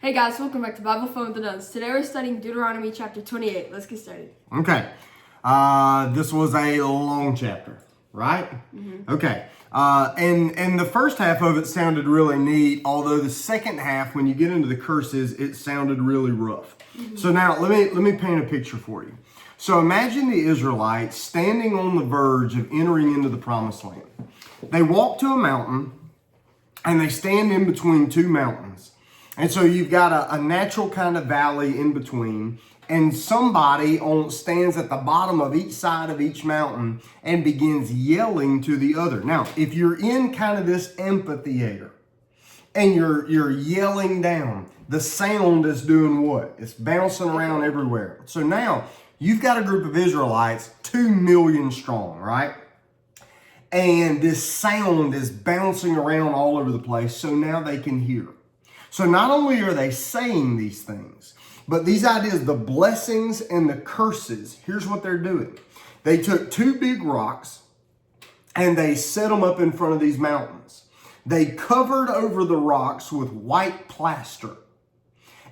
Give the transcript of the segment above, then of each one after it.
Hey guys, welcome back to Bible Fun with the Nuns. Today we're studying Deuteronomy chapter 28. Let's get started. Okay. This was a long chapter, right? Mm-hmm. Okay. And the first half of it sounded really neat, although the second half, when you get into the curses, it sounded really rough. Mm-hmm. So now let me paint a picture for you. So imagine the Israelites standing on the verge of entering into the promised land. They walk to a mountain and they stand in between two mountains. And so you've got a natural kind of valley in between, and somebody stands at the bottom of each side of each mountain and begins yelling to the other. Now, if you're in kind of this amphitheater and you're yelling down, the sound is doing what? It's bouncing around everywhere. So now you've got a group of Israelites, 2 million strong, right? And this sound is bouncing around all over the place, so now they can hear. So not only are they saying these things, but these ideas, the blessings and the curses, here's what they're doing. They took 2 big rocks and they set them up in front of these mountains. They covered over the rocks with white plaster.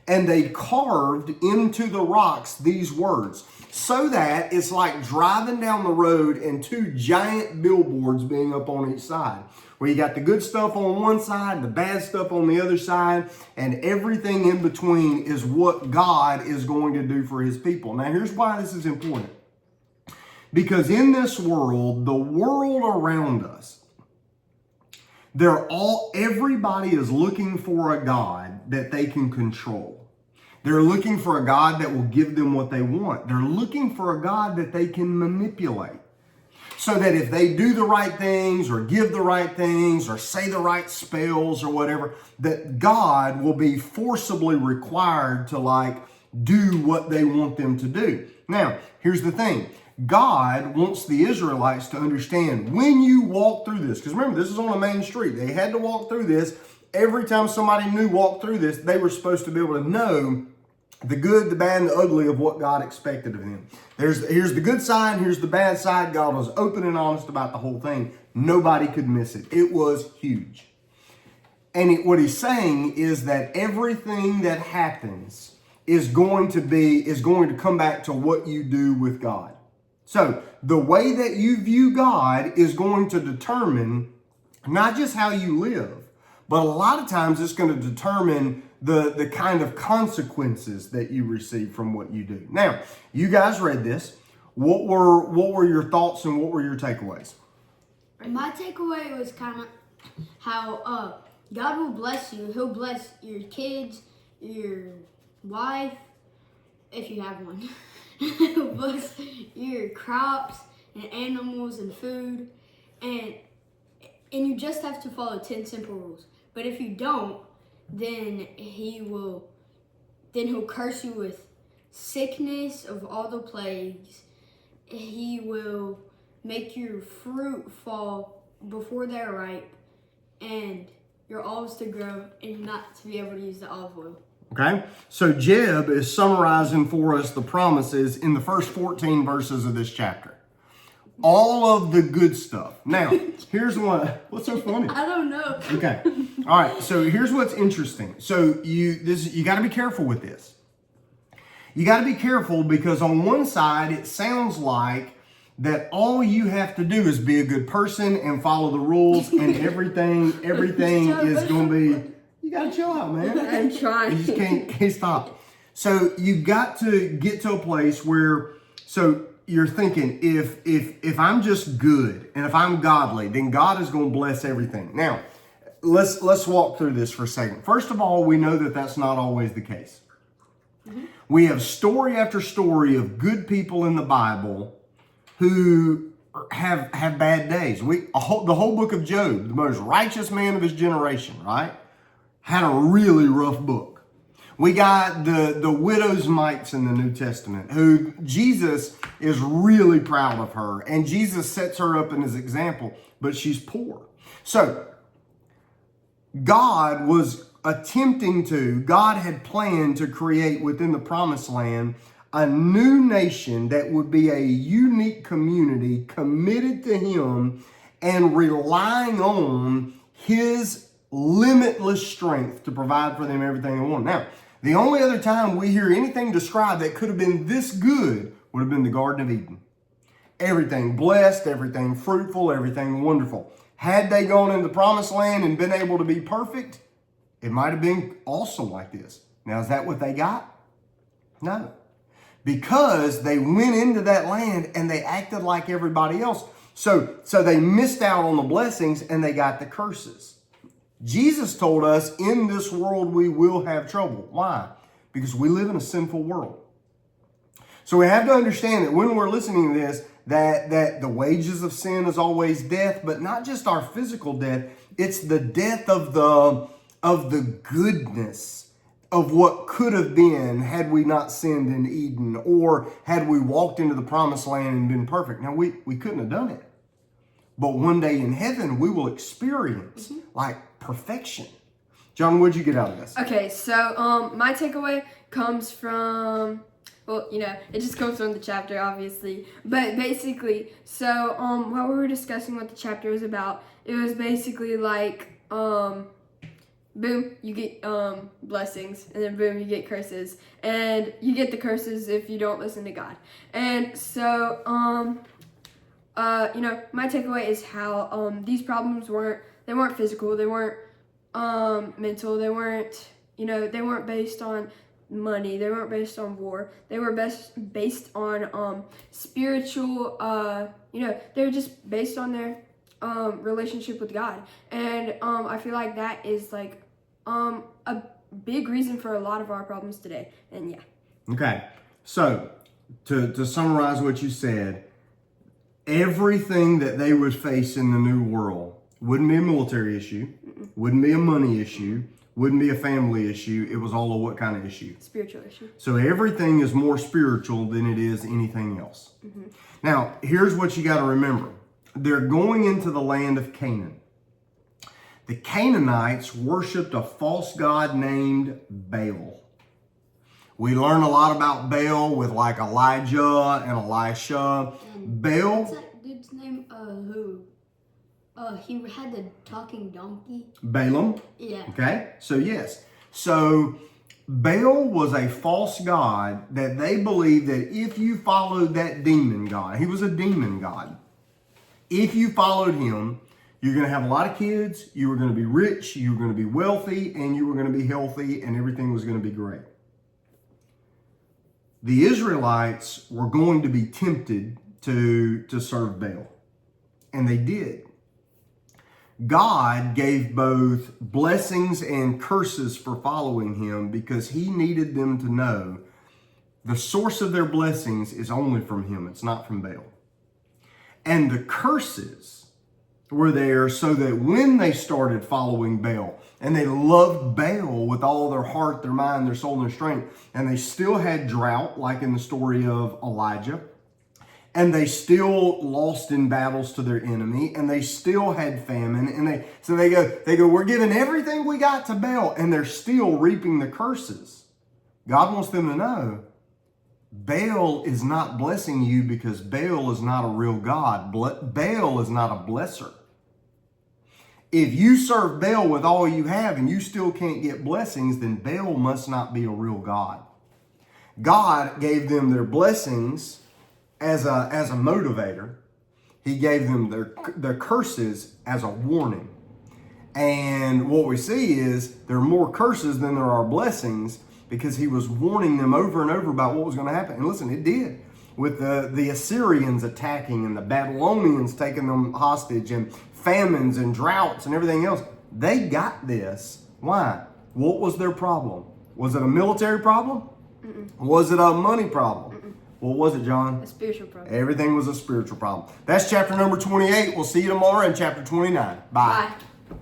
And they carved into the rocks these words, so that it's like driving down the road and 2 giant billboards being up on each side, where you got the good stuff on one side, the bad stuff on the other side, and everything in between is what God is going to do for his people. Now, here's why this is important. Because in this world, the world around us, everybody is looking for a God that they can control. They're looking for a God that will give them what they want. They're looking for a God that they can manipulate. So that if they do the right things or give the right things or say the right spells or whatever, that God will be forcibly required to do what they want them to do. Now, here's the thing. God wants the Israelites to understand when you walk through this, because remember, this is on a main street. They had to walk through this. Every time somebody new walked through this, they were supposed to be able to know the good, the bad, and the ugly of what God expected of them. Here's the good side, here's the bad side. God was open and honest about the whole thing. Nobody could miss it. It was huge. And what he's saying is that everything that happens is going to come back to what you do with God. So the way that you view God is going to determine not just how you live, but a lot of times it's going to determine the kind of consequences that you receive from what you do. Now, you guys read this. What were your thoughts and what were your takeaways? My takeaway was kind of how God will bless you. He'll bless your kids, your wife, if you have one. He'll bless your crops and animals and food. And you just have to follow 10 simple rules. But if you don't, then he'll curse you with sickness of all the plagues. He will make your fruit fall before they're ripe, and your olives to grow and not to be able to use the olive oil. Okay, so Jeb is summarizing for us the promises in the first 14 verses of this chapter. All of the good stuff. Now, here's what's so funny? I don't know. Okay. All right. So here's what's interesting. So you got to be careful with this. You got to be careful because on one side, it sounds like that all you have to do is be a good person and follow the rules and everything is going to be, you got to chill out, man. I'm trying. You just can't stop. So you got to get to a place where, you're thinking, if I'm just good and if I'm godly, then God is going to bless everything. Now, let's walk through this for a second. First of all, we know that that's not always the case. Mm-hmm. We have story after story of good people in the Bible who have bad days. The whole book of Job, the most righteous man of his generation, right, had a really rough book. We got the widow's mites in the New Testament, who Jesus is really proud of her, and Jesus sets her up in his example, but she's poor. So God had planned to create within the promised land a new nation that would be a unique community committed to him and relying on his limitless strength to provide for them everything they want. Now, The only other time we hear anything described that could have been this good would have been the Garden of Eden. Everything blessed, everything fruitful, everything wonderful. Had they gone into the promised land and been able to be perfect, it might have been awesome like this. Now, is that what they got? No. Because they went into that land and they acted like everybody else. So they missed out on the blessings and they got the curses. Jesus told us in this world we will have trouble. Why? Because we live in a sinful world. So we have to understand that when we're listening to this, that the wages of sin is always death, but not just our physical death. It's the death of the goodness of what could have been had we not sinned in Eden, or had we walked into the promised land and been perfect. Now, we couldn't have done it. But one day in heaven, we will experience like perfection. John, what'd you get out of this? Okay, so my takeaway comes from, well, it just comes from the chapter, obviously. But basically, so while we were discussing what the chapter was about, it was basically like, boom, you get blessings, and then boom, you get curses. And you get the curses if you don't listen to God. And so, my takeaway is how these problems weren't physical, they weren't mental, they weren't based on money, they weren't based on war, they were based on spiritual, they were just based on their relationship with God. And I feel like that is like a big reason for a lot of our problems today. And yeah. Okay, so to summarize what you said, everything that they would face in the new world wouldn't be a military issue, wouldn't be a money issue, wouldn't be a family issue. It was all a what kind of issue? Spiritual issue. So everything is more spiritual than it is anything else. Now, here's what you got to remember. They're going into the land of Canaan. The Canaanites worshipped a false god named Baal. We learn a lot about Baal with like Elijah and Elisha. Baal. What's that dude's name? Who? He had the talking donkey. Balaam. Yeah. Okay. So yes. So Baal was a false god that they believed that if you followed that demon god, he was a demon god. If you followed him, you're going to have a lot of kids, you were going to be rich, you were going to be wealthy, and you were going to be healthy, and everything was going to be great. The Israelites were going to be tempted to serve Baal, and they did. God gave both blessings and curses for following him because he needed them to know the source of their blessings is only from him. It's not from Baal. And the curses were there so that when they started following Baal, and they loved Baal with all their heart, their mind, their soul, and their strength, and they still had drought, like in the story of Elijah, and they still lost in battles to their enemy, and they still had famine, and they go, we're giving everything we got to Baal, and they're still reaping the curses. God wants them to know, Baal is not blessing you because Baal is not a real God. Baal is not a blesser. If you serve Baal with all you have and you still can't get blessings, then Baal must not be a real God. God gave them their blessings as a motivator. He gave them their curses as a warning. And what we see is there are more curses than there are blessings because he was warning them over and over about what was going to happen. And listen, it did. With the Assyrians attacking and the Babylonians taking them hostage and famines and droughts and everything else. They got this. Why? What was their problem? Was it a military problem? Was it a money problem? What was it, John? A spiritual problem. Everything was a spiritual problem. That's chapter number 28. We'll see you tomorrow in chapter 29. Bye. Bye.